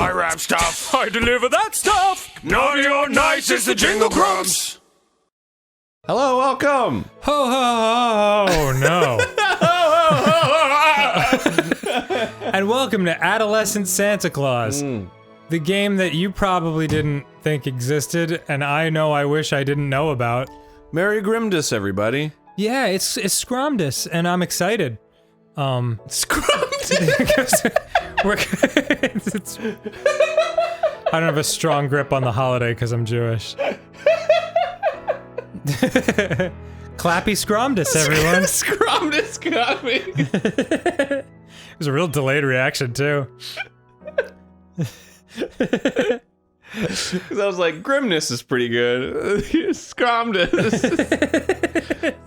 I wrap stuff. I deliver that stuff. Naughty or nice is the Jingle Grumps. Hello, welcome. Ho ho ho! No. And welcome to Adolescent Santa Claus, the game that you probably didn't think existed, and I know I wish I didn't know about. Merry Grimdas, everybody. Yeah, it's Scrumdus, and I'm excited. Scrumdus. I don't have a strong grip on the holiday because I'm Jewish. Clappy Scrumdus, everyone. Scrumdus got me. It was a real delayed reaction, too. Because I was like, Grimness is pretty good. Scrumdus.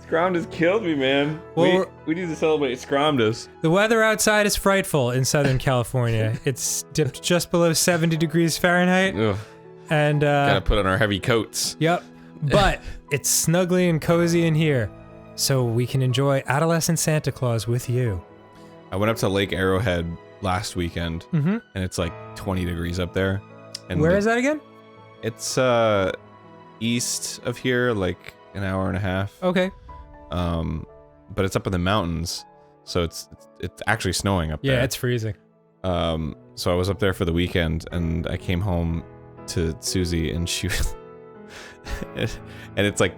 Scrumdus killed me, man. Well, we need to celebrate Scrumdus. The weather outside is frightful in Southern California. It's dipped just below 70 degrees Fahrenheit. Ugh. And, Gotta put on our heavy coats. Yep. But it's snugly and cozy in here, so we can enjoy Adolescent Santa Claus with you. I went up to Lake Arrowhead last weekend, and it's like 20 degrees up there. And where is that again? It's east of here, like an hour and a half. Okay. But it's up in the mountains, so it's actually snowing up there. Yeah, it's freezing. So I was up there for the weekend, and I came home to Susie, and she was and it's like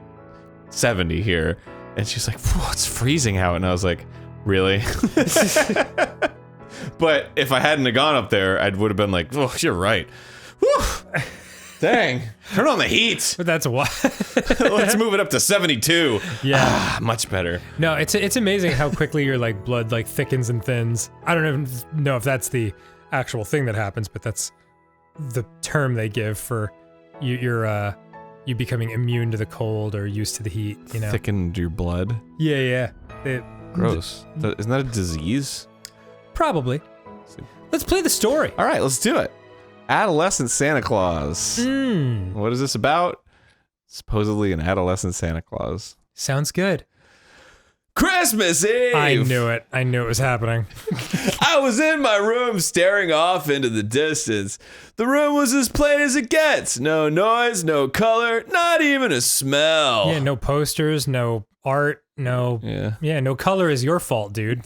70 here, and she's like, it's freezing out, and I was like, really? But if I hadn't have gone up there, I would have been like, oh, you're right. Whew. Dang, turn on the heat. But that's why. Let's move it up to 72. Yeah, much better. No, it's amazing how quickly your like blood like thickens and thins. I don't even know if that's the actual thing that happens, but that's the term they give for you becoming immune to the cold or used to the heat. You know, Thickened your blood. Yeah. Gross. Isn't that a disease? Probably. Let's play the story. All right, let's do it. Adolescent Santa Claus. What is this about? Supposedly an adolescent Santa Claus. Sounds good. Christmas Eve! I knew it. I knew it was happening. I was in my room staring off into the distance. The room was as plain as it gets. No noise, no color, not even a smell. Yeah, no posters, no art, no... Yeah, no color is your fault, dude.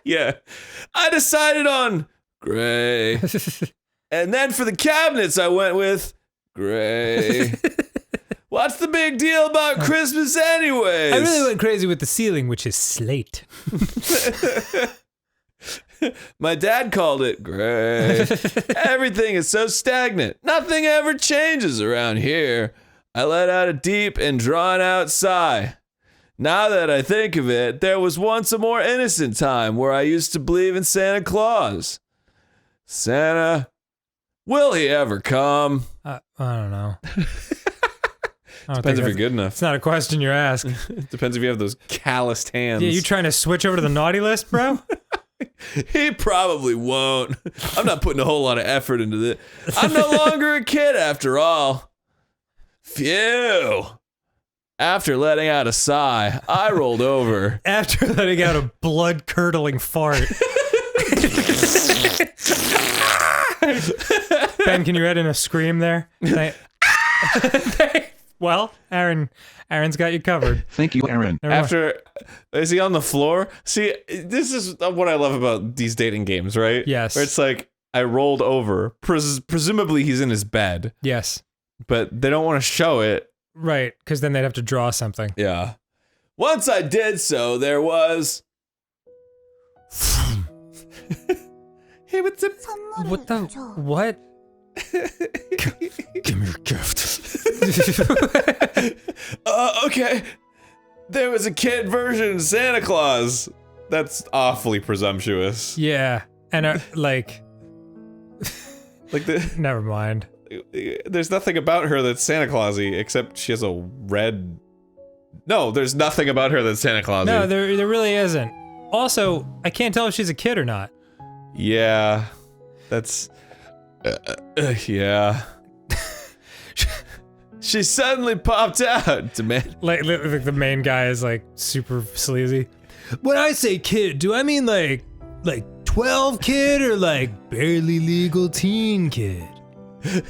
Yeah. I decided on gray. And then for the cabinets, I went with gray. What's the big deal about Christmas anyways? I really went crazy with the ceiling, which is slate. My dad called it gray. Everything is so stagnant. Nothing ever changes around here. I let out a deep and drawn out sigh. Now that I think of it, there was once a more innocent time where I used to believe in Santa Claus. Santa, will he ever come? I don't know. Depends if you're good enough. It's not a question you ask. Depends if you have those calloused hands. Yeah, you trying to switch over to the naughty list, bro? He probably won't. I'm not putting a whole lot of effort into this. I'm no longer a kid after all. Phew. After letting out a sigh, I rolled over. After letting out a blood-curdling fart. Ben, can you add in a scream there? Well, Aaron's got you covered. Thank you, Arin. After, is he on the floor? See, this is what I love about these dating games, right? Yes. Where it's like, I rolled over. Presumably he's in his bed. Yes. But they don't want to show it. Right, because then they'd have to draw something. Yeah. Once I did so, there was... Hey, what's up? What the... What? Give me your gift. Okay. There was a kid version of Santa Claus. That's awfully presumptuous. Yeah, and like never mind. There's nothing about her that's Santa Clausy except she has a red... No, there's nothing about her that's Santa Clausy. No, there really isn't. Also, I can't tell if she's a kid or not. Yeah. That's... yeah. She suddenly popped out, Like the main guy is like super sleazy. When I say kid, do I mean like 12 kid or like barely legal teen kid? Anyway.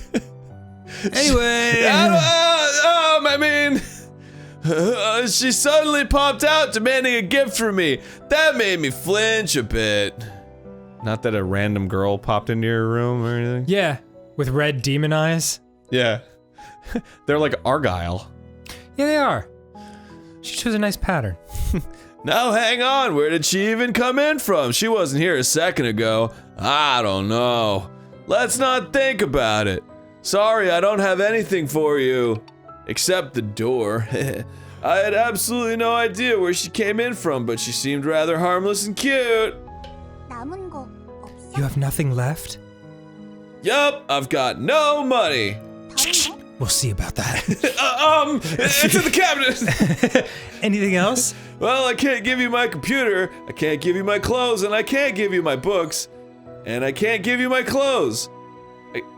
I mean, she suddenly popped out demanding a gift from me. That made me flinch a bit. Not that a random girl popped into your room or anything? Yeah, with red demon eyes. Yeah. They're like Argyle. Yeah, they are. She chose a nice pattern. Now hang on, where did she even come in from? She wasn't here a second ago. I don't know. Let's not think about it. Sorry, I don't have anything for you. Except the door. I had absolutely no idea where she came in from, but she seemed rather harmless and cute. You have nothing left? Yup, I've got no money. We'll see about that. It's in the cabinet. Anything else? Well, I can't give you my computer, I can't give you my clothes, and I can't give you my books, and I can't give you my clothes.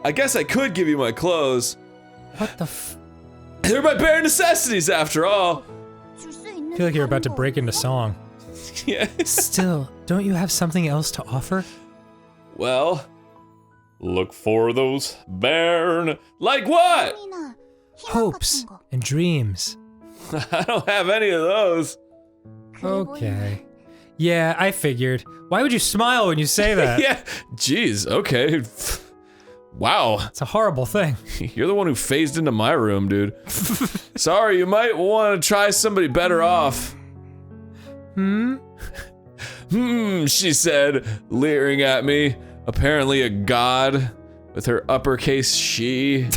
I guess I could give you my clothes. What the f- They're my bare necessities, after all. I feel like you're about to break into song. Yeah. Still, don't you have something else to offer? Well, look for those like what? Hopes and dreams. I don't have any of those. Okay. Yeah, I figured. Why would you smile when you say that? Yeah, jeez, okay. Wow, It's a horrible thing. you're the one who phased into my room, dude. Sorry, you might want to try somebody better off. She said, leering at me. Apparently a god with her uppercase she.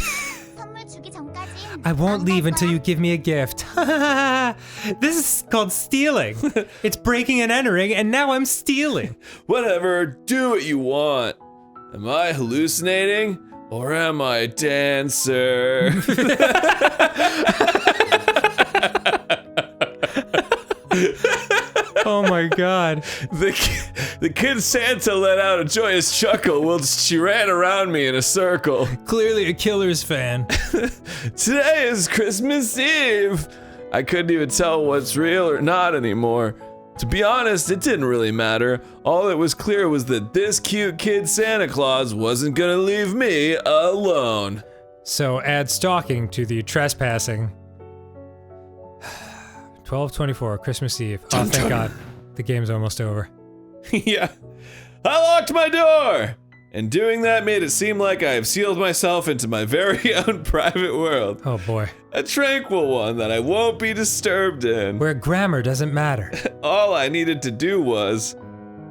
I won't leave until you give me a gift. This is called stealing. It's breaking and entering, and now I'm stealing. Whatever, do what you want. Am I hallucinating? Or am I a dancer? Oh my god. The kid Santa let out a joyous chuckle whilst she ran around me in a circle. Clearly a Killers fan. Today is Christmas Eve. I couldn't even tell what's real or not anymore. To be honest, it didn't really matter. All that was clear was that this cute kid Santa Claus wasn't gonna leave me alone. So add stalking to the trespassing. 12:24, Christmas Eve. Oh, thank God. The game's almost over. Yeah. I locked my door! And doing that made it seem like I have sealed myself into my very own private world. Oh boy. A tranquil one that I won't be disturbed in. Where grammar doesn't matter. All I needed to do was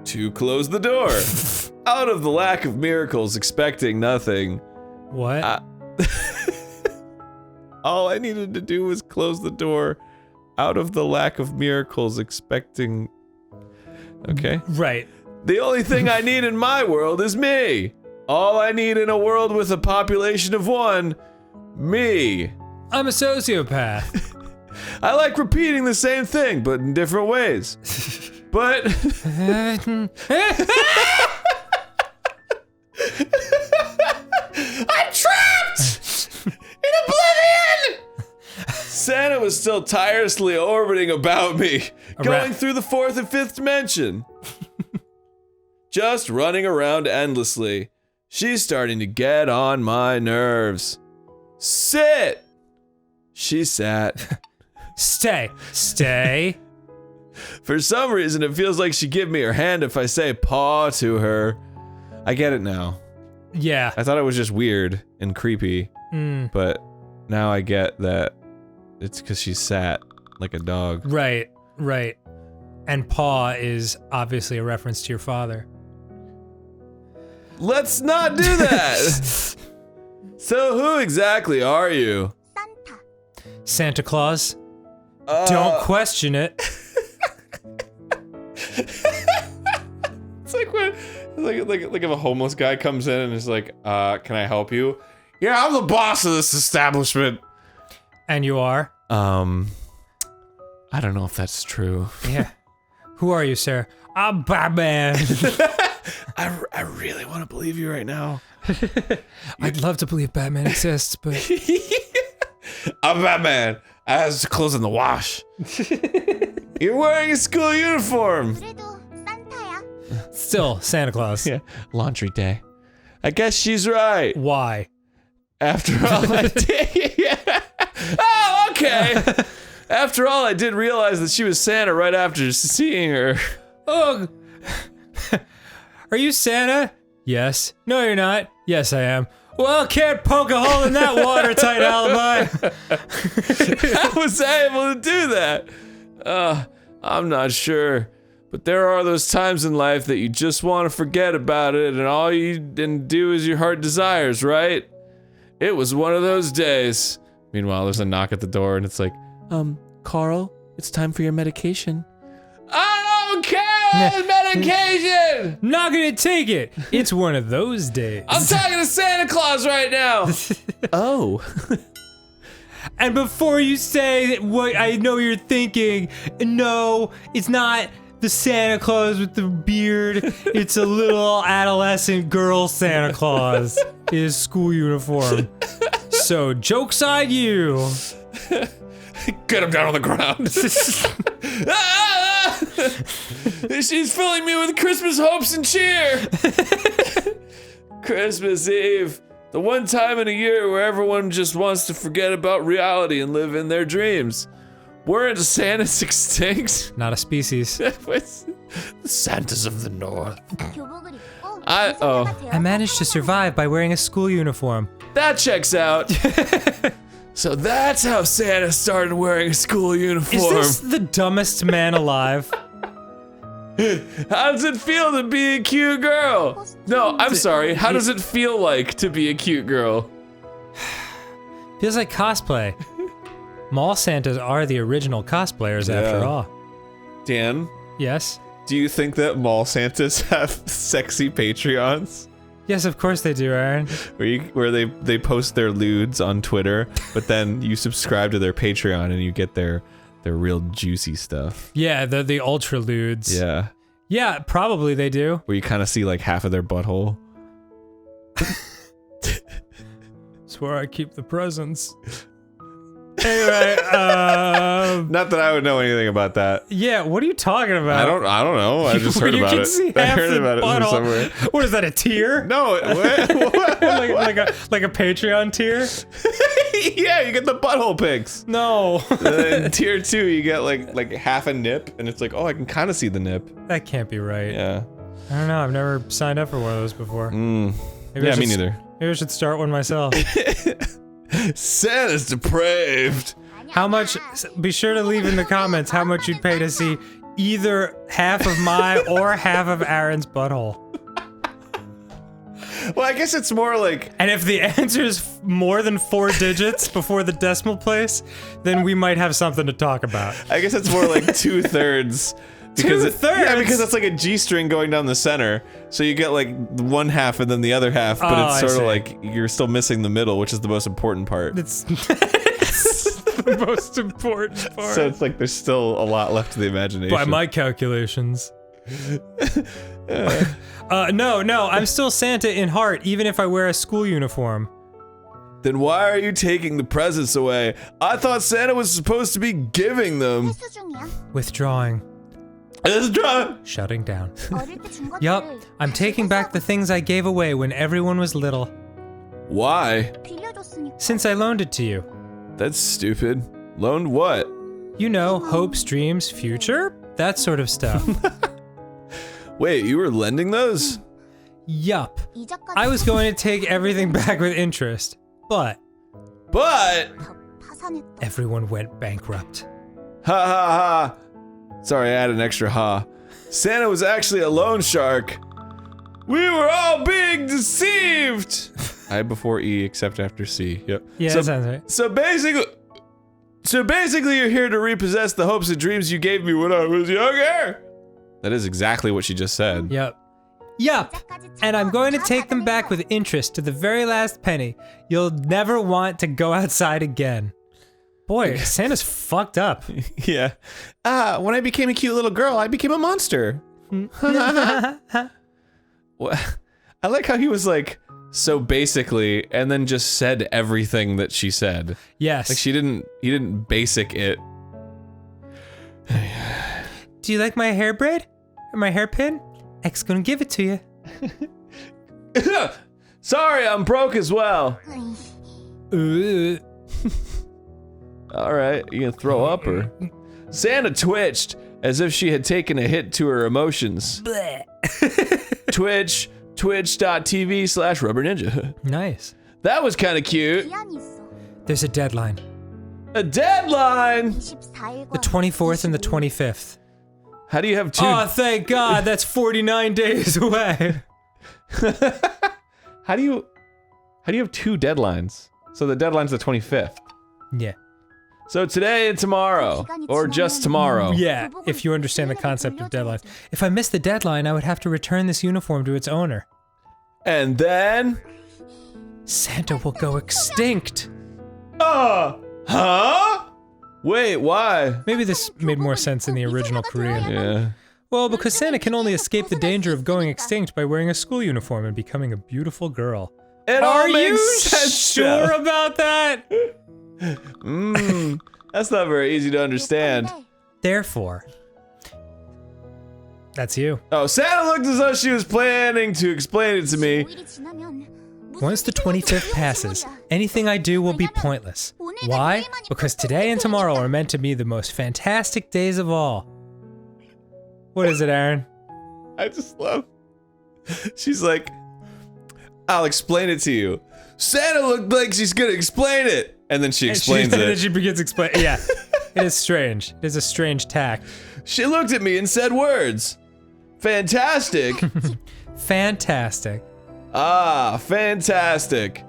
to close the door. Out of the lack of miracles, expecting nothing. What? All I needed to do was close the door. Out of the lack of miracles, expecting... Okay. Right. The only thing I need in my world is me. All I need in a world with a population of 1, me. I'm a sociopath. I like repeating the same thing, but in different ways. But... I'm trapped! In oblivion! Santa was still tirelessly orbiting about me, going through the 4th and 5th dimension. Just running around endlessly. She's starting to get on my nerves. Sit! She sat. Stay. Stay. For some reason, it feels like she'd give me her hand if I say paw to her. I get it now. Yeah. I thought it was just weird and creepy, but now I get that it's because she sat like a dog. Right. Right. And paw is obviously a reference to your father. Let's not do that! So who exactly are you? Santa Claus. Don't question it. It's like when, like if a homeless guy comes in and is like, can I help you? Yeah, I'm the boss of this establishment. And you are? I don't know if that's true. Yeah. Who are you, sir? I'm Batman. I really want to believe you right now. I'd love to believe Batman exists, but... I'm Batman. I has clothes in the wash. You're wearing a school uniform. Still, Santa Claus. Yeah, laundry day. I guess she's right. Why? After all I did, yeah. Oh, okay. After all, I did realize that she was Santa right after seeing her. Oh, are you Santa? Yes. No, you're not. Yes, I am. Well, can't poke a hole in that watertight alibi. How was I able to do that? I'm not sure. But there are those times in life that you just want to forget about it, and all you do as your heart desires, right? It was one of those days. Meanwhile, there's a knock at the door, and it's like, Carl, it's time for your medication. I don't care! Medication! Not gonna take it. It's one of those days. I'm talking to Santa Claus right now! Oh. And before you say what I know you're thinking, no, it's not the Santa Claus with the beard. It's a little adolescent girl Santa Claus in his school uniform. So, joke's on you. Get him down on the ground. She's filling me with Christmas hopes and cheer. Christmas Eve. The one time in a year where everyone just wants to forget about reality and live in their dreams. Weren't Santas extinct? Not a species. The Santas of the North. I managed to survive by wearing a school uniform. That checks out. So that's how Santa started wearing a school uniform. Is this the dumbest man alive? How does it feel to be a cute girl? No, I'm sorry. How does it feel like to be a cute girl? Feels like cosplay. Mall Santas are the original cosplayers after all. Dan? Yes? Do you think that mall Santas have sexy Patreons? Yes, of course they do, Aaron. Where they post their lewds on Twitter, but then you subscribe to their Patreon and you get their real juicy stuff. Yeah, the ultra lewds. Yeah. Yeah, probably they do. Where you kind of see like half of their butthole. It's where I keep the presents. Anyway, not that I would know anything about that. Yeah, what are you talking about? I don't know. I just heard about it. I heard about it from somewhere. What is that, a tier? No, what? like a Patreon tier? Yeah, you get the butthole pics. No. Then tier 2, you get like half a nip, and it's like, oh, I can kind of see the nip. That can't be right. Yeah. I don't know. I've never signed up for one of those before. Yeah, me neither. Maybe I should start one myself. Santa's depraved. How much? Be sure to leave in the comments how much you'd pay to see either half of my or half of Aaron's butthole. Well, I guess it's more like... And if the answer is more than 4 digits before the decimal place, then we might have something to talk about. I guess it's more like 2/3. Because 2/3? Yeah, because it's like a G string going down the center. So you get like one half and then the other half, but it's sort of like you're still missing the middle, which is the most important part. It's the most important part. So it's like there's still a lot left to the imagination. By my calculations. No, I'm still Santa in heart, even if I wear a school uniform. Then why are you taking the presents away? I thought Santa was supposed to be giving them. Withdrawing. Shutting down. Yup, I'm taking back the things I gave away when everyone was little. Why? Since I loaned it to you. That's stupid. Loaned what? You know, hopes, dreams, future? That sort of stuff. Wait, you were lending those? Yup. I was going to take everything back with interest, but everyone went bankrupt. Ha ha ha. Sorry, I had an extra ha. Santa was actually a loan shark. We were all being deceived. I before E, except after C. Yep. Yeah, that sounds right. So basically, you're here to repossess the hopes and dreams you gave me when I was younger. That is exactly what she just said. Yup. And I'm going to take them back with interest to the very last penny. You'll never want to go outside again. Boy, Santa's fucked up. Yeah. When I became a cute little girl, I became a monster. Well, I like how he was like, so basically, and then just said everything that she said. Yes. Like he didn't basic it. Do you like my hair braid? Or my hairpin? X gonna give it to you. Sorry, I'm broke as well. All right, you gonna throw up or? Santa twitched as if she had taken a hit to her emotions. twitch.tv/rubberninja. Nice. That was kind of cute. There's a deadline. A deadline? The 24th and the 25th. How do you have two? Oh, thank God, that's 49 days away. How do you have two deadlines? So the deadline's the 25th. Yeah. So today and tomorrow, or just tomorrow. Yeah, if you understand the concept of deadlines. If I miss the deadline, I would have to return this uniform to its owner. And then? Santa will go extinct. Huh? Wait, why? Maybe this made more sense in the original Korean. Yeah. Well, because Santa can only escape the danger of going extinct by wearing a school uniform and becoming a beautiful girl. It all Are makes you sense sure now. about that? That's not very easy to understand. Therefore, that's you. Oh, Santa looked as though she was planning to explain it to me. Once the 25th passes, anything I do will be pointless. Why? Because today and tomorrow are meant to be the most fantastic days of all. What is it, Aaron? I just love. She's like, I'll explain it to you. Santa looked like she's gonna explain it. And then she explains And then it. she begins explaining. Yeah, it is strange. It is a strange tack. She looked at me and said words. Fantastic. Fantastic. Ah, fantastic.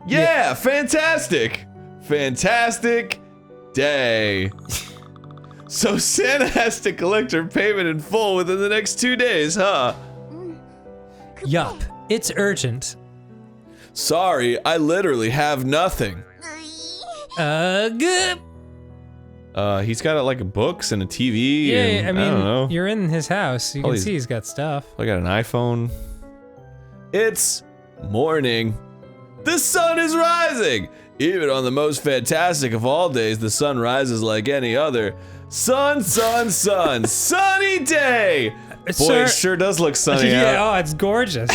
Yeah, fantastic. Fantastic day. So Santa has to collect her payment in full within the next 2 days, huh? Yup, it's urgent. Sorry, I literally have nothing. Good. He's got like books and a TV. Yeah, and, I mean, don't know. you're in his house. You All can these- see he's got stuff. I got an iPhone. It's morning. The sun is rising. Even on the most fantastic of all days, the sun rises like any other. Sun, sun, sun. Sunny day. Boy, Sir- it sure does look sunny Yeah, out. oh, it's gorgeous.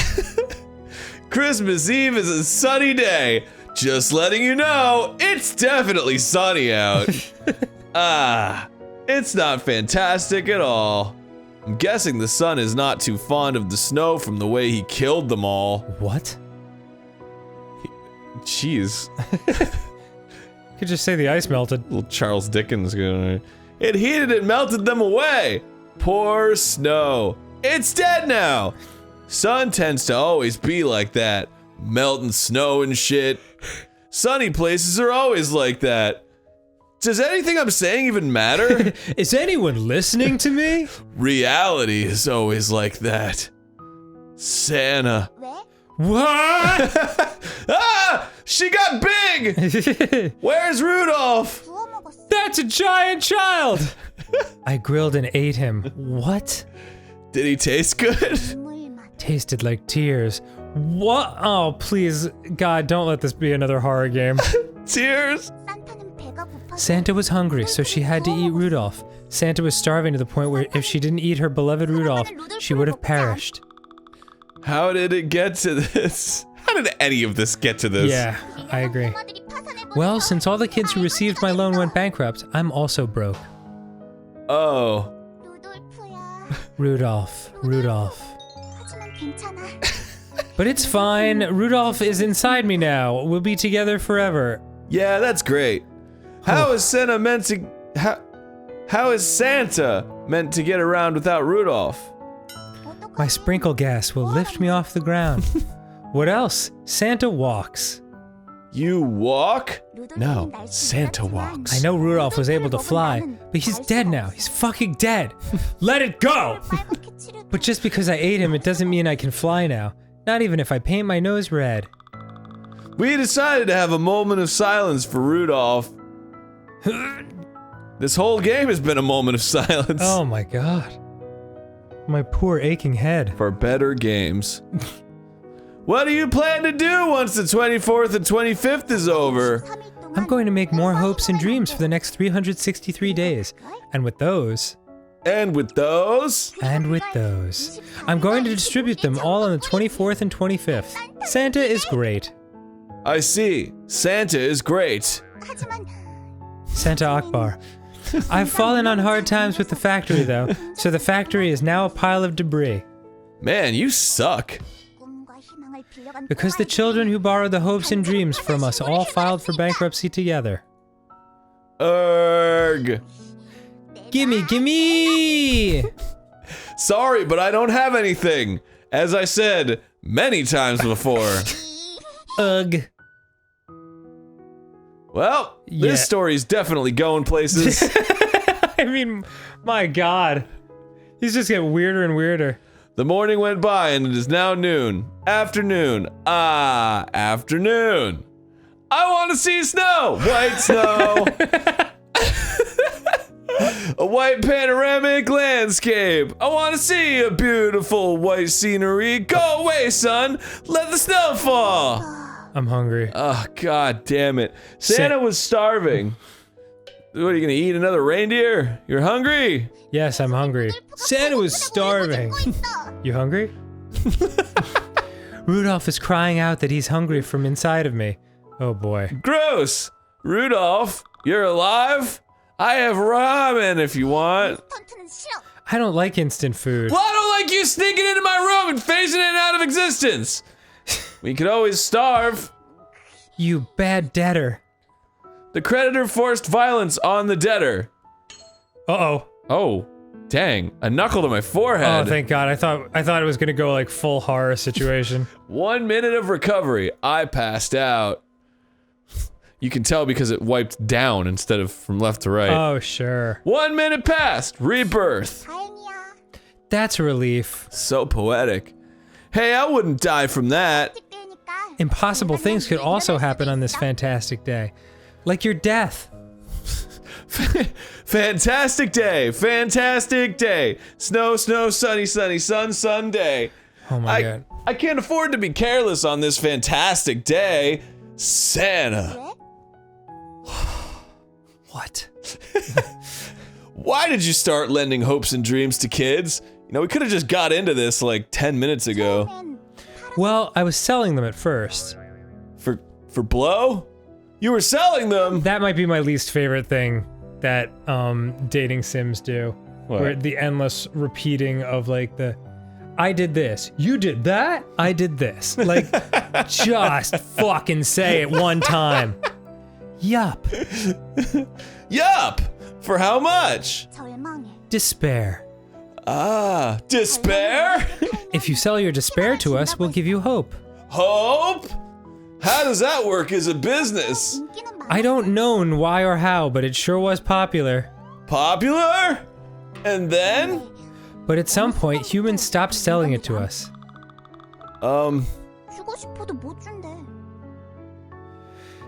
Christmas Eve is a sunny day. Just letting you know, it's definitely sunny out. It's not fantastic at all. I'm guessing the sun is not too fond of the snow from the way he killed them all. What? Jeez. Could just say the ice melted. Little Charles Dickens going. It heated and melted them away. Poor snow. It's dead now. Sun tends to always be like that. Melting snow and shit. Sunny places are always like that. Does anything I'm saying even matter? Is anyone listening to me? Reality is always like that. Santa. What? Ah! She got big! Where's Rudolph? That's a giant child! I grilled and ate him. What? Did he taste good? Tasted like tears. What? Oh, please, God, don't let this be another horror game. Tears? Santa was hungry, so she had to eat Rudolph. Santa was starving to the point where if she didn't eat her beloved Rudolph, she would have perished. How did it get to this? How did any of this get to this? Yeah, I agree. Well, since all the kids who received my loan went bankrupt, I'm also broke. Oh. Rudolph. But it's fine. Rudolph is inside me now. We'll be together forever. Yeah, that's great. How is Santa meant to... How is Santa meant to get around without Rudolph? My sprinkle gas will lift me off the ground. What else? Santa walks. You walk? No, Santa walks. I know Rudolph was able to fly, but he's dead now. He's fucking dead. Let it go! But just because I ate him, it doesn't mean I can fly now. Not even if I paint my nose red. We decided to have a moment of silence for Rudolph. This whole game has been a moment of silence. Oh my god. My poor aching head. For better games. What do you plan to do once the 24th and 25th is over? I'm going to make more hopes and dreams for the next 363 days. And with those, And with those... And with those, I'm going to distribute them all on the 24th and 25th. Santa is great. I see. Santa is great. Santa Akbar. I've fallen on hard times with the factory, though, so the factory is now a pile of debris. Man, you suck. Because the children who borrowed the hopes and dreams from us all filed for bankruptcy together. Erg. Gimme, gimme! Sorry, but I don't have anything. As I said many times before. Ugh. Well, this story's definitely going places. I mean, my god. These just get weirder and weirder. The morning went by and it is now noon. Afternoon. Ah, afternoon. I want to see snow. White snow. A white panoramic landscape. I want to see a beautiful white scenery. Go away, son. Let the snow fall. I'm hungry. Oh, god damn it. Santa was starving. What, are you gonna eat another reindeer? You're hungry? Yes, I'm hungry. Santa was starving. You hungry? Rudolph is crying out that he's hungry from inside of me. Oh boy. Gross! Rudolph, you're alive? I have ramen if you want. I don't like instant food. Well, I don't like you sneaking into my room and phasing it out of existence. We could always starve. You bad debtor. The creditor forced violence on the debtor. Uh-oh. Oh, dang. A knuckle to my forehead. Oh, thank God. I thought it was gonna go like full horror situation. 1 minute of recovery. I passed out. You can tell because it wiped down instead of from left to right. Oh, sure. 1 minute passed. Rebirth. That's a relief. So poetic. Hey, I wouldn't die from that. Impossible things could also happen on this fantastic day. Like your death. Fantastic day. Fantastic day. Snow, snow, sunny, sunny, sun, sun day. Oh my God. I can't afford to be careless on this fantastic day. Santa. What? Why did you start lending hopes and dreams to kids? You know, we could have just got into this like 10 minutes ago. Well, I was selling them at first. For blow? You were selling them? That might be my least favorite thing that dating sims do. What? Where the endless repeating of like the I did this, you did that, I did this. Like, just fucking say it one time. Yup. Yup! For how much? Despair. Ah, despair? If you sell your despair to us, we'll give you hope. Hope? How does that work as a business? I don't know why or how, but it sure was popular. Popular? And then? But at some point, humans stopped selling it to us.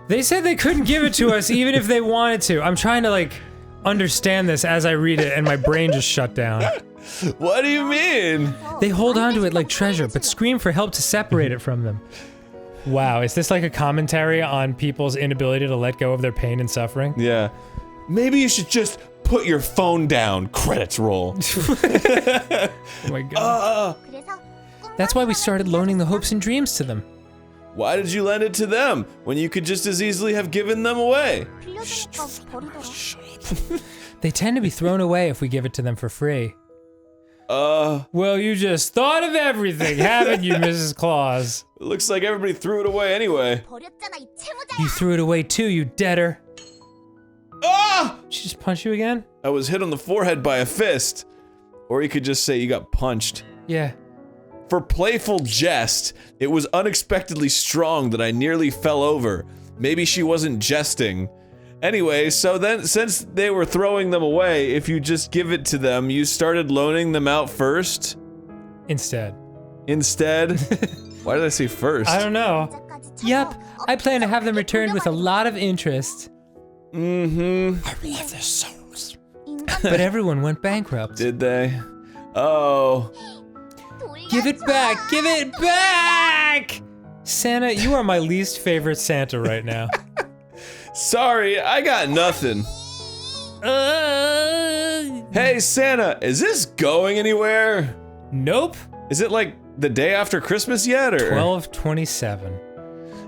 They said they couldn't give it to us even if they wanted to. I'm trying to like understand this as I read it and my brain just shut down. What do you mean? They hold on to it like treasure, but scream for help to separate it from them. Wow, is this like a commentary on people's inability to let go of their pain and suffering? Yeah. Maybe you should just put your phone down. Credits roll. Oh my God. That's why we started loaning the hopes and dreams to them. Why did you lend it to them when you could just as easily have given them away? They tend to be thrown away if we give it to them for free. Well, you just thought of everything, haven't you, Mrs. Claus? It looks like everybody threw it away anyway. You threw it away too, you debtor. Ah! Did she just punch you again? I was hit on the forehead by a fist. Or you could just say you got punched. Yeah. For playful jest, it was unexpectedly strong that I nearly fell over. Maybe she wasn't jesting. Anyway, so then, since they were throwing them away, if you just give it to them, you started loaning them out first? Instead. Instead? Why did I say first? I don't know. Yup, I plan to have them returned with a lot of interest. Mm-hmm. I love their souls. But everyone went bankrupt. Did they? Oh. Give it back! Give it back! Santa, you are my least favorite Santa right now. Sorry, I got nothing. Hey, Santa, is this going anywhere? Nope. Is it like the day after Christmas yet, or? 12:27.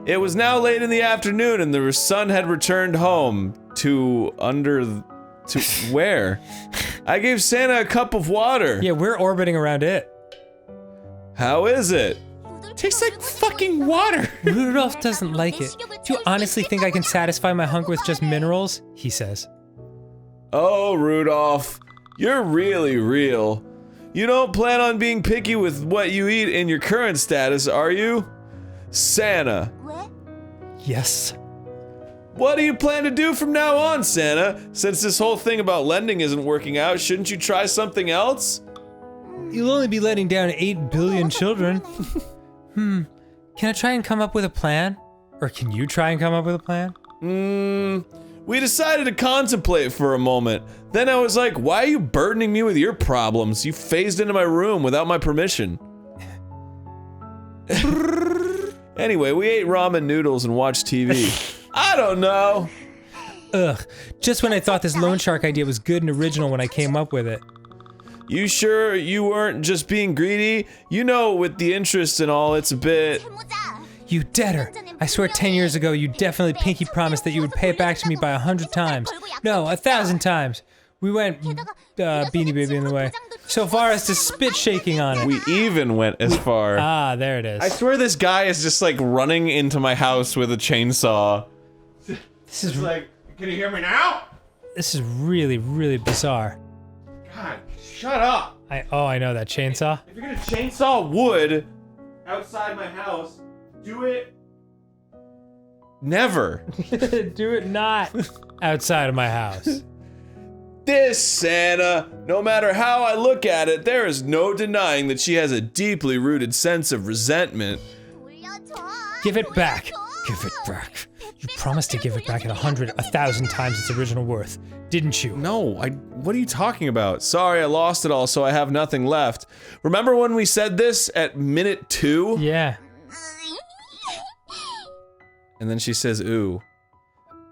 It was now late in the afternoon and the sun had returned home to where? I gave Santa a cup of water. Yeah, we're orbiting around it. How is it? Tastes like fucking water. Rudolph doesn't like it. Do you honestly think I can satisfy my hunger with just minerals? He says. Oh, Rudolph, you're really real. You don't plan on being picky with what you eat in your current status, are you? Santa. Yes. What do you plan to do from now on, Santa? Since this whole thing about lending isn't working out, shouldn't you try something else? You'll only be letting down 8 billion children. Can I try and come up with a plan? Or can you try and come up with a plan? We decided to contemplate for a moment. Then I was like, why are you burdening me with your problems? You phased into my room without my permission. Anyway, we ate ramen noodles and watched TV. I don't know. Ugh, just when I thought this loan shark idea was good and original when I came up with it. You sure you weren't just being greedy? You know, with the interest and all, it's a bit... You debtor! I swear 10 years ago you definitely pinky promised that you would pay it back to me by 100 times. No, 1,000 times. We went, Beanie Baby in the way, so far as to spit shaking on it. We even went as far. Ah, there it is. I swear this guy is just like running into my house with a chainsaw. This is Like, can you hear me now? This is really, really bizarre. God, shut up. I know that chainsaw. If you're gonna chainsaw wood outside my house, do it. Never. Do it not outside of my house. This Santa, no matter how I look at it, there is no denying that she has a deeply rooted sense of resentment. Give it back. Give it back. You promised to give it back at 100, 1,000 times its original worth, didn't you? No, what are you talking about? Sorry, I lost it all, so I have nothing left. Remember when we said this at minute 2? Yeah. And then she says, ooh.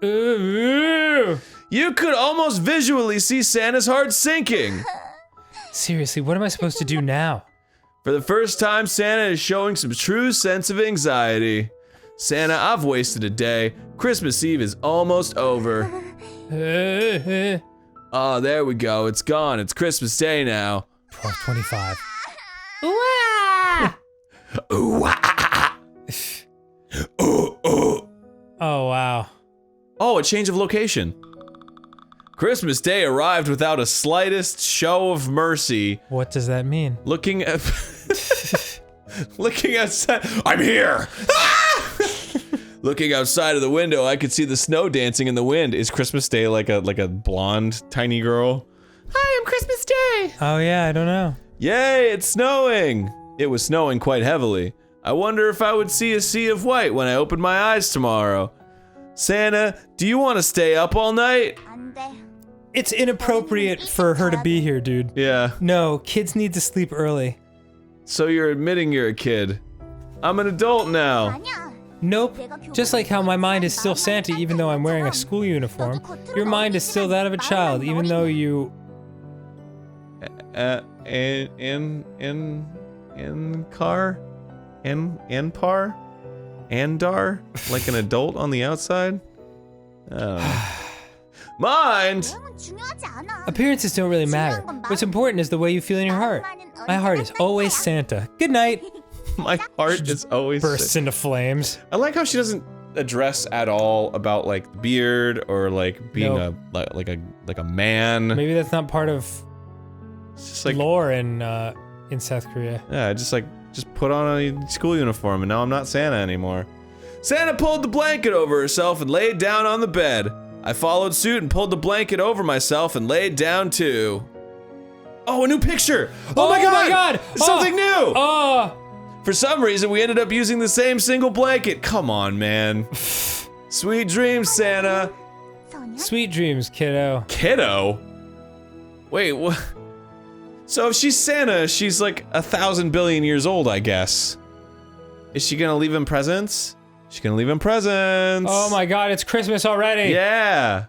Ooh. You could almost visually see Santa's heart sinking. Seriously, what am I supposed to do now? For the first time, Santa is showing some true sense of anxiety. Santa, I've wasted a day. Christmas Eve is almost over. Oh, there we go. It's gone. It's Christmas Day now. 12:25. Ooh, ooh, ooh. Oh, wow. Oh, a change of location. Christmas Day arrived without a slightest show of mercy. What does that mean? Looking outside. I'm here! Looking outside of the window, I could see the snow dancing in the wind. Is Christmas Day like a blonde tiny girl? Hi, I'm Christmas Day! Oh yeah, I don't know. Yay, it's snowing! It was snowing quite heavily. I wonder if I would see a sea of white when I open my eyes tomorrow. Santa, do you want to stay up all night? It's inappropriate for her to be here, dude. Yeah. No, kids need to sleep early. So you're admitting you're a kid. I'm an adult now. Nope. Just like how my mind is still Santa even though I'm wearing a school uniform, your mind is still that of a child even though you... Andar? Like an adult on the outside? Oh. Mind! Appearances don't really matter. What's important is the way you feel in your heart. My heart is always Santa. Good night. My heart is always Bursts into flames. I like how she doesn't address at all about like the beard or like being like a man. Maybe that's not part of It's just like lore in South Korea. yeah, just put on a school uniform and now I'm not Santa anymore. Santa pulled the blanket over herself and laid down on the bed. I followed suit and pulled the blanket over myself and laid down too. Oh, a new picture! Oh my god! Something new! Oh! For some reason, we ended up using the same single blanket. Come on, man. Sweet dreams, Santa. Sweet dreams, kiddo. Kiddo? Wait, what? So if she's Santa, she's like 1,000 billion years old, I guess. Is she gonna leave him presents? She's gonna leave him presents. Oh my god, it's Christmas already. Yeah.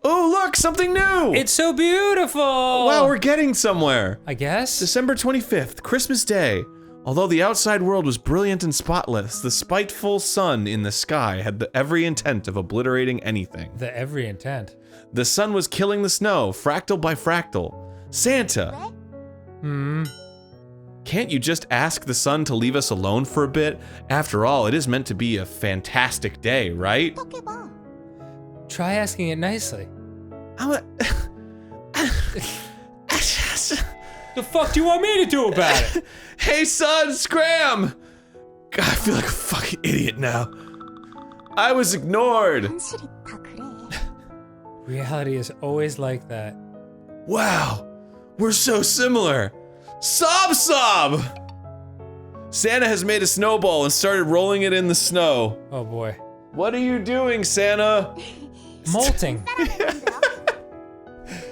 Oh, look, something new! It's so beautiful! Wow, we're getting somewhere. I guess? December 25th, Christmas Day. Although the outside world was brilliant and spotless, the spiteful sun in the sky had the every intent of obliterating anything. The every intent. The sun was killing the snow, fractal by fractal. Santa! Can't you just ask the sun to leave us alone for a bit? After all, it is meant to be a fantastic day, right? Try asking it nicely. The fuck do you want me to do about it? Hey son, scram! God, I feel like a fucking idiot now. I was ignored. Reality is always like that. Wow, we're so similar. Sob sob! Santa has made a snowball and started rolling it in the snow. Oh boy. What are you doing, Santa? Molting.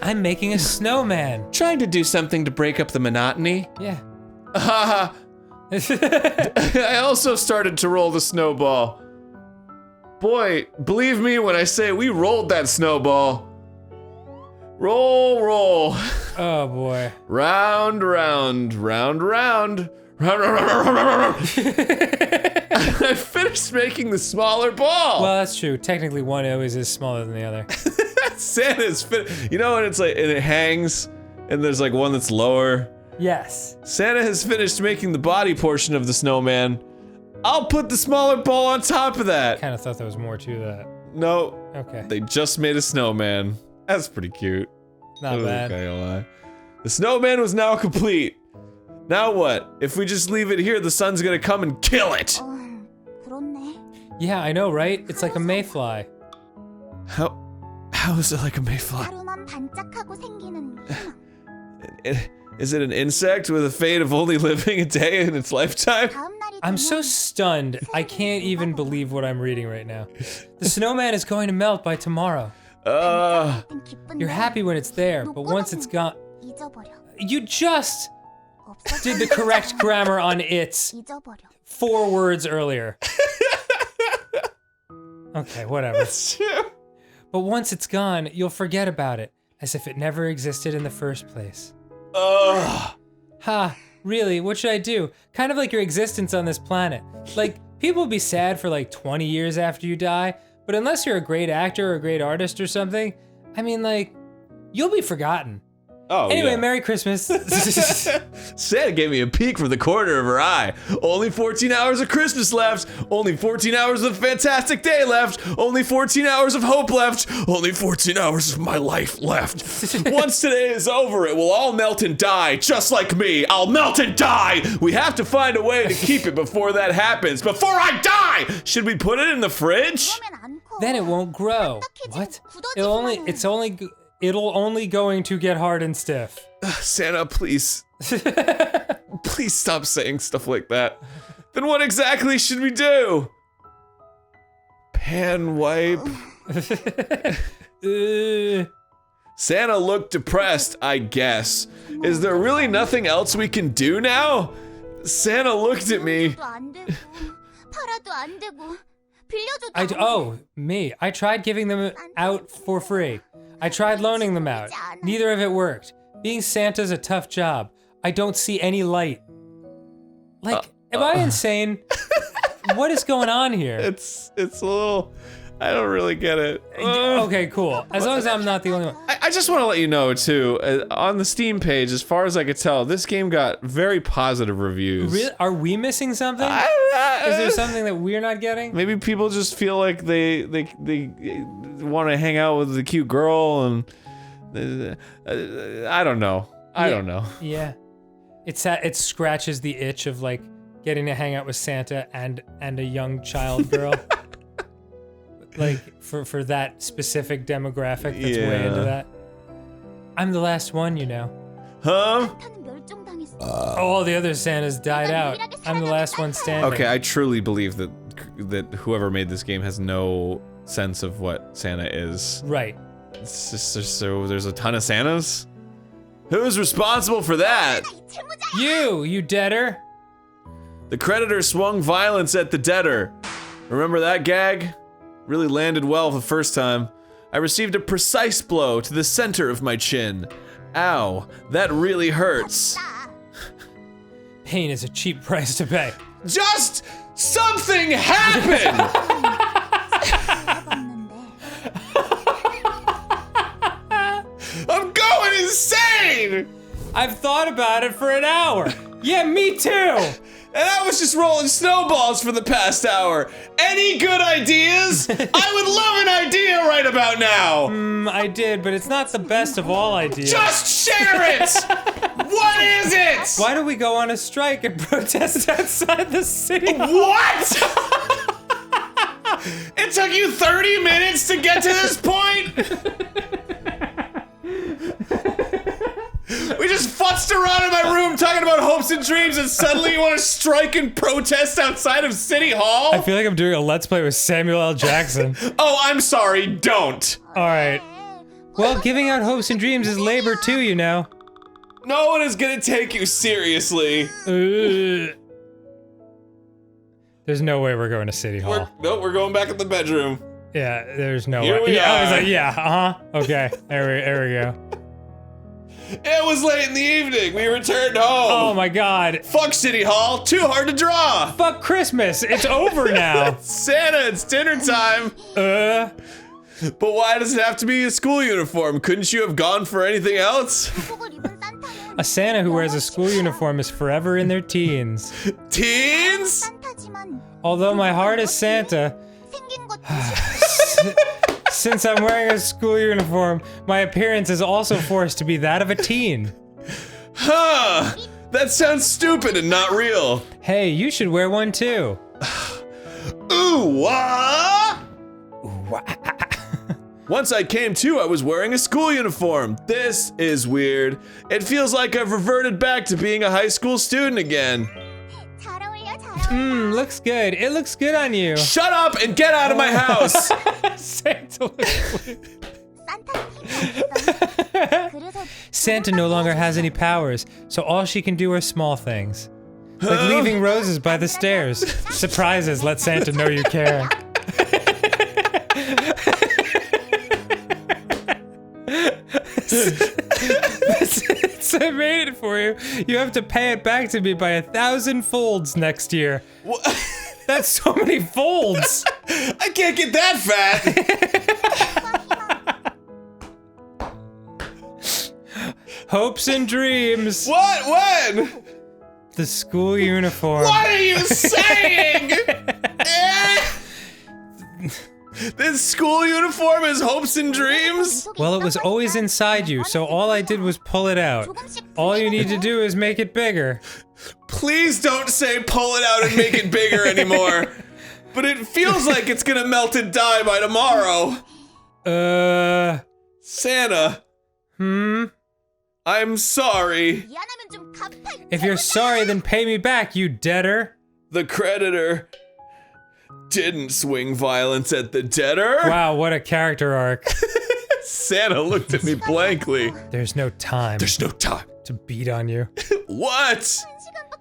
I'm making a snowman. Trying to do something to break up the monotony. Yeah. Haha. I also started to roll the snowball. Boy, believe me when I say we rolled that snowball. Roll, roll. Oh boy. Round, round, round, round. Round, round, round, round, round. I finished making the smaller ball. Well, that's true. Technically, one always is smaller than the other. Santa's you know when it's like, and it hangs, and there's like one that's lower? Yes. Santa has finished making the body portion of the snowman. I'll put the smaller ball on top of that. Kind of thought there was more to that. No. Okay. They just made a snowman. That's pretty cute. Not bad. Okay, I'll lie. The snowman was now complete. Now what? If we just leave it here, the sun's gonna come and kill it. Yeah, I know, right? It's like a mayfly. How is it like a mayfly? Is it an insect with a fate of only living a day in its lifetime? I'm so stunned. I can't even believe what I'm reading right now. The snowman is going to melt by tomorrow. You're happy when it's there, but once it's gone... You just did the correct grammar on it's 4 words earlier. Okay, whatever. That's true. But once it's gone, you'll forget about it, as if it never existed in the first place. Ugh. Ha, really, what should I do? Kind of like your existence on this planet. Like, people will be sad for like 20 years after you die, but unless you're a great actor or a great artist or something, I mean, like, you'll be forgotten. Oh, anyway, yeah. Merry Christmas. Santa gave me a peek from the corner of her eye. Only 14 hours of Christmas left. Only 14 hours of a fantastic day left. Only 14 hours of hope left. Only 14 hours of my life left. Once today is over, it will all melt and die, just like me. I'll melt and die. We have to find a way to keep it before that happens. Before I die! Should we put it in the fridge? Then it won't grow. What? It'll only going to get hard and stiff. Santa, please. Please stop saying stuff like that. Then what exactly should we do? Pan wipe? Santa looked depressed, I guess. Is there really nothing else we can do now? Santa looked at me. Me. I tried giving them out for free. I tried loaning them out. Neither of it worked. Being Santa's a tough job. I don't see any light. Like, am I insane? What is going on here? It's a little... I don't really get it. Okay, cool. As long as I'm not the only one. I just want to let you know, too, on the Steam page, as far as I could tell, this game got very positive reviews. Really? Are we missing something? Is there something that we're not getting? Maybe people just feel like they want to hang out with the cute girl, and I don't know. I don't know. Yeah. It scratches the itch of, like, getting to hang out with Santa and a young child girl. Like, for that specific demographic that's way into that. I'm the last one, you know. Huh? All the other Santas died out. I'm the last one standing. Okay, I truly believe that whoever made this game has no sense of what Santa is. Right. It's just, so there's a ton of Santas? Who's responsible for that? You debtor. The creditor swung violence at the debtor. Remember that gag? Really landed well the first time. I received a precise blow to the center of my chin. Ow, that really hurts. Pain is a cheap price to pay. Just something happened! I'm going insane! I've thought about it for an hour. Yeah, me too. And I was just rolling snowballs for the past hour. Any good ideas? I would love an idea right about now. I did, but it's not the best of all ideas. Just share it! What is it? Why don't we go on a strike and protest outside the city? What? It took you 30 minutes to get to this point? We just futzed around in my room talking about hopes and dreams, and suddenly you want to strike and protest outside of City Hall? I feel like I'm doing a Let's Play with Samuel L. Jackson. Oh, I'm sorry, don't. Alright. Well, giving out hopes and dreams is labor too, you know. No one is gonna take you seriously. There's no way we're going to City Hall. We're going back in the bedroom. Yeah, there's no Here way. we I was are. like, yeah, okay. There we go. It was late in the evening. We returned home. Oh my god. Fuck City Hall. Too hard to draw. Fuck Christmas. It's over now. Santa, it's dinner time. But why does it have to be a school uniform? Couldn't you have gone for anything else? A Santa who wears a school uniform is forever in their teens. Teens? Although my heart is Santa, since I'm wearing a school uniform, my appearance is also forced to be that of a teen. Huh. That sounds stupid and not real. Hey, you should wear one too. Ooh, wah! Once I came to, I was wearing a school uniform. This is weird. It feels like I've reverted back to being a high school student again. Looks good. It looks good on you. Shut up and get out of my house! Santa looks Santa no longer has any powers, so all she can do are small things. Like leaving roses by the stairs. Surprises let Santa know you care. I made it for you. You have to pay it back to me by 1,000 folds next year. What? That's so many folds. I can't get that fat. Hopes and dreams. What? When? The school uniform. What are you saying? This school uniform is hopes and dreams? Well, it was always inside you, so all I did was pull it out. All you need to do is make it bigger. Please don't say pull it out and make it bigger anymore. But it feels like it's gonna melt and die by tomorrow. Santa. I'm sorry. If you're sorry, then pay me back, you debtor. The creditor didn't swing violence at the debtor. Wow, what a character arc. Santa looked at me blankly. There's no time. There's no time. To beat on you. What?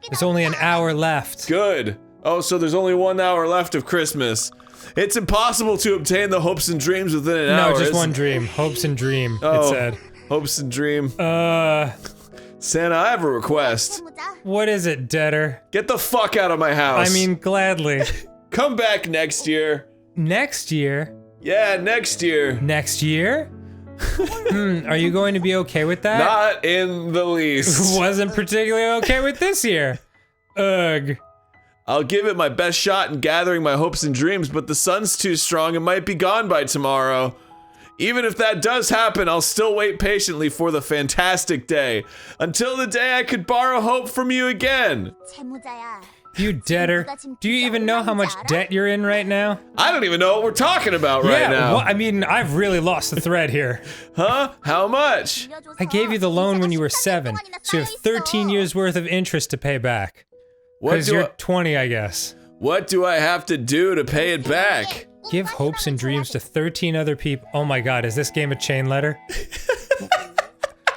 There's only an hour left. Good. Oh, so there's only 1 hour left of Christmas. It's impossible to obtain the hopes and dreams within an hour. No, just one dream. Hopes and dream, Oh, it said. Hopes and dream. Santa, I have a request. What is it, debtor? Get the fuck out of my house. I mean, gladly. Come back next year. Next year? Yeah, next year. Next year? Are you going to be okay with that? Not in the least. Wasn't particularly okay with this year. Ugh. I'll give it my best shot in gathering my hopes and dreams, but the sun's too strong and might be gone by tomorrow. Even if that does happen, I'll still wait patiently for the fantastic day. Until the day I could borrow hope from you again. You debtor. Do you even know how much debt you're in right now? I don't even know what we're talking about right now. Well, I mean, I've really lost the thread here. Huh? How much? I gave you the loan when you were 7, so you have 13 years worth of interest to pay back. Because you're 20, I guess. What do I have to do to pay it back? Give hopes and dreams to 13 other people. Oh my god, is this game a chain letter?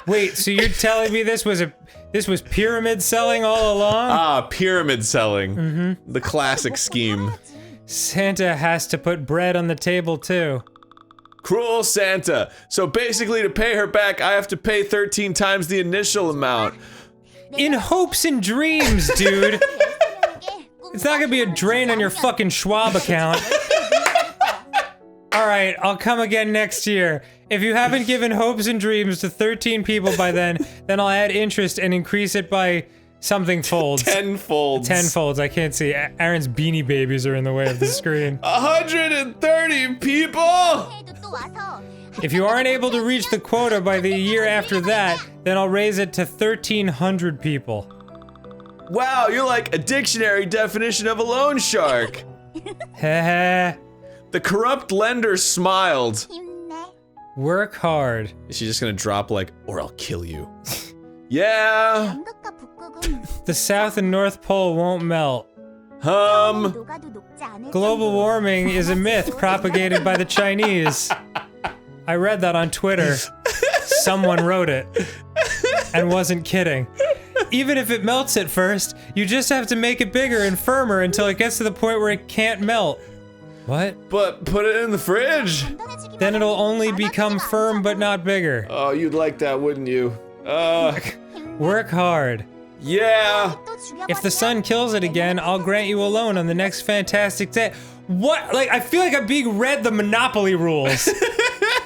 Wait, so you're telling me this was pyramid selling all along? Ah, pyramid selling. The classic scheme. Santa has to put bread on the table too. Cruel Santa. So basically, to pay her back, I have to pay 13 times the initial amount. In hopes and dreams, dude. It's not gonna be a drain on your fucking Schwab account. Alright, I'll come again next year. If you haven't given hopes and dreams to 13 people by then I'll add interest and increase it by something folds. 10 folds. 10 folds, I can't see. Aaron's Beanie Babies are in the way of the screen. 130 people! If you aren't able to reach the quota by the year after that, then I'll raise it to 1,300 people. Wow, you're like a dictionary definition of a loan shark. Heh. The corrupt lender smiled. Work hard. Is she just gonna drop like, or I'll kill you? Yeah. The South and North Pole won't melt. Global warming is a myth propagated by the Chinese. I read that on Twitter. Someone wrote it. And wasn't kidding. Even if it melts at first, you just have to make it bigger and firmer until it gets to the point where it can't melt. What? But put it in the fridge. Then it'll only become firm but not bigger. Oh, you'd like that, wouldn't you? Work hard. Yeah. If the sun kills it again, I'll grant you a loan on the next fantastic day. What? Like, I feel like I'm being read the Monopoly rules.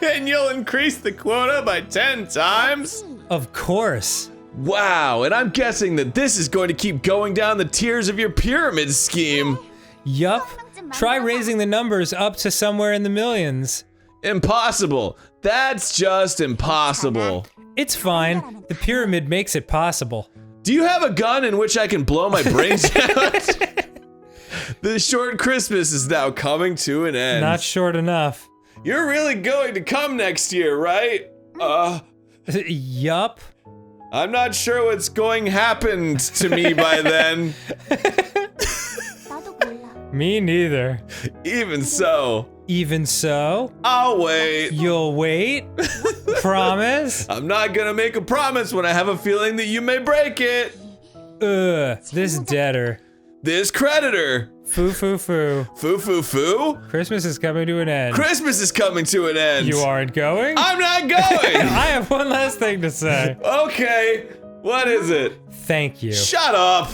And you'll increase the quota by 10 times? Of course. Wow, and I'm guessing that this is going to keep going down the tiers of your pyramid scheme. Yup. Try raising the numbers up to somewhere in the millions. Impossible. That's just impossible. It's fine. The pyramid makes it possible. Do you have a gun in which I can blow my brains out? The short Christmas is now coming to an end. Not short enough. You're really going to come next year, right? Yup. I'm not sure what's going happened to me by then. Me neither. Even so. Even so? I'll wait. You'll wait? Promise? I'm not gonna make a promise when I have a feeling that you may break it. This debtor. This creditor. Foo foo foo. Foo foo foo? Christmas is coming to an end. Christmas is coming to an end. You aren't going? I'm not going! I have one last thing to say. Okay, what is it? Thank you. Shut up!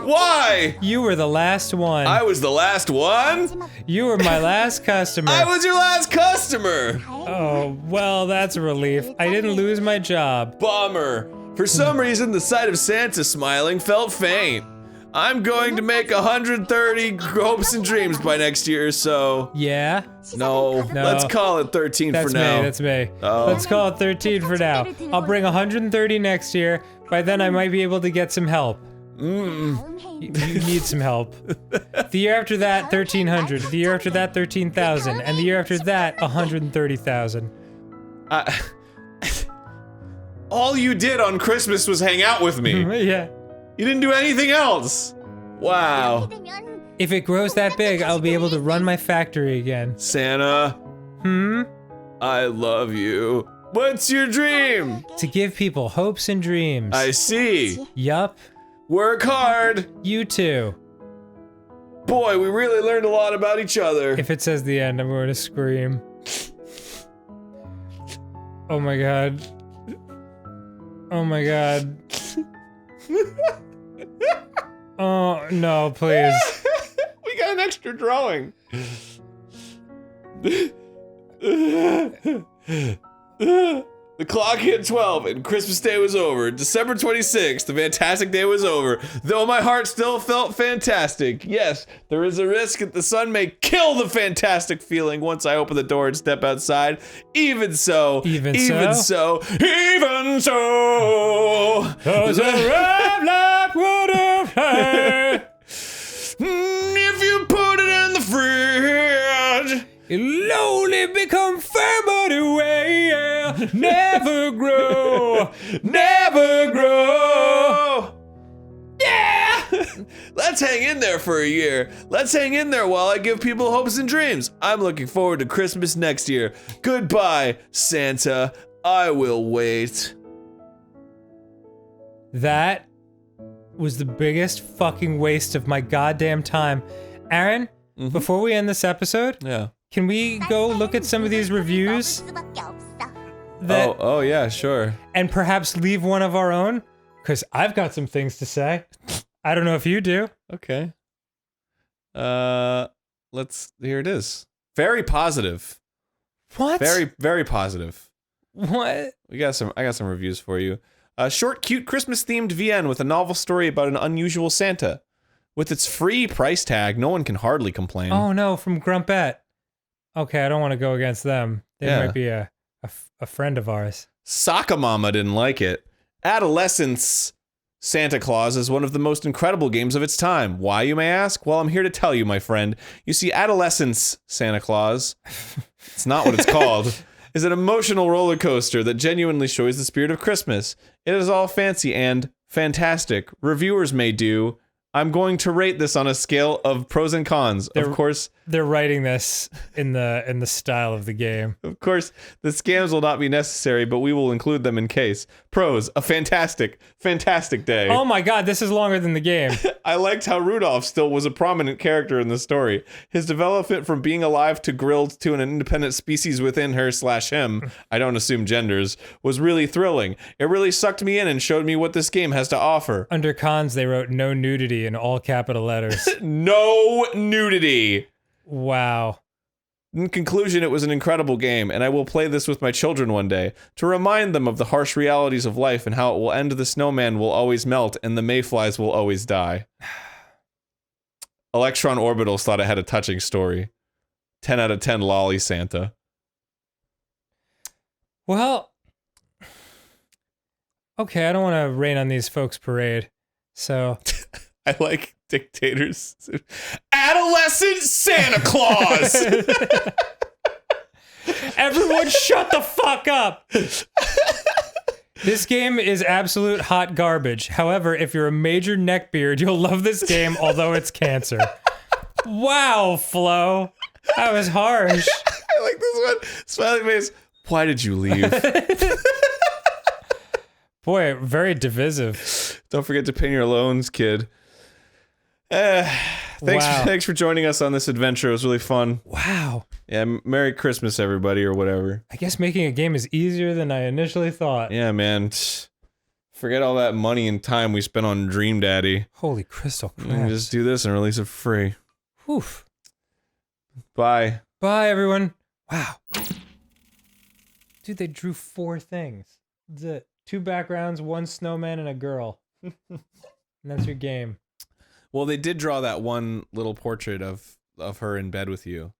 Why? You were the last one. I was the last one? You were my last customer. I was your last customer! Oh, well, that's a relief. I didn't lose my job. Bummer. For some reason, the sight of Santa smiling felt faint. I'm going to make 130 hopes and dreams by next year, so... Yeah? No, let's call it 13 for now. That's me. Oh. Let's call it 13 for now. I'll bring 130 next year. By then, I might be able to get some help. You need some help. The year after that, 1,300. The year after that, 13,000. And the year after that, 130,000. All you did on Christmas was hang out with me. Yeah. You didn't do anything else. Wow. If it grows that big, I'll be able to run my factory again. Santa. I love you. What's your dream? To give people hopes and dreams. I see. Yup. Work hard. You too. Boy, we really learned a lot about each other. If it says the end, I'm going to scream. Oh my god. Oh my god. Oh, no, please. We got an extra drawing. The clock hit 12 and Christmas Day was over. December 26th, the fantastic day was over. Though my heart still felt fantastic. Yes, there is a risk that the sun may kill the fantastic feeling once I open the door and step outside. Even so. Those arrive like water. If you put it in the fridge, It'll only become firmer to wear. Never grow. Never grow. yeah! Let's hang in there for a year. Let's hang in there while I give people hopes and dreams. I'm looking forward to Christmas next year. Goodbye, Santa. I will wait. That was the biggest fucking waste of my goddamn time. Aaron, before we end this episode, Yeah. can we go look at some of these reviews? That, Oh yeah, sure. and perhaps leave one of our own? Because I've got some things to say. I don't know if you do. Okay. Here it is. Very positive. What? Very positive. What? I got some reviews for you. A short, cute, Christmas-themed VN with a novel story about an unusual Santa. With its free price tag, no one can hardly complain. Oh no, from Grumpette. Okay, I don't want to go against them. They Yeah. might be a friend of ours. Sakamama didn't like it. Adolescent Santa Claus is one of the most incredible games of its time. Why, you may ask? Well, I'm here to tell you, my friend. You see, Adolescent Santa Claus, it's not what it's called, is an emotional roller coaster that genuinely shows the spirit of Christmas. It is all fancy and fantastic. Reviewers may do. I'm going to rate this on a scale of pros and cons. Of course, They're writing this in the style of the game. the scams will not be necessary, but we will include them in case. Pros, a fantastic day. Oh my god, this is longer than the game. I liked how Rudolph still was a prominent character in the story. His development from being alive to grilled to an independent species within her/him, I don't assume genders, was really thrilling. It really sucked me in and showed me what this game has to offer. Under cons, they wrote no nudity in all capital letters. No nudity. Wow. In conclusion, it was an incredible game, and I will play this with my children one day to remind them of the harsh realities of life and how it will end. The snowman will always melt and the mayflies will always die. Electron Orbitals thought it had a touching story. 10 out of 10 lolly Santa. Well, okay, I don't want to rain on these folks' parade, so... I like dictators. Adolescent Santa Claus! Everyone shut the fuck up! This game is absolute hot garbage. However, if you're a major neckbeard, you'll love this game, although it's cancer. Wow, Flo. That was harsh. I like this one. Smiley face. Why did you leave? Boy, very divisive. Don't forget to pay your loans, kid. Thanks for joining us on this adventure. It was really fun. Wow. Yeah, Merry Christmas, everybody, or whatever. I guess making a game is easier than I initially thought. Yeah, man. Forget all that money and time we spent on Dream Daddy. Holy crystal You can crap. just do this and release it for free. Whew. Bye. Bye, everyone. Wow. Dude, they drew 4 things. That's it. 2 backgrounds, 1 snowman, and a girl. And that's your game. Well, they did draw that one little portrait of her in bed with you.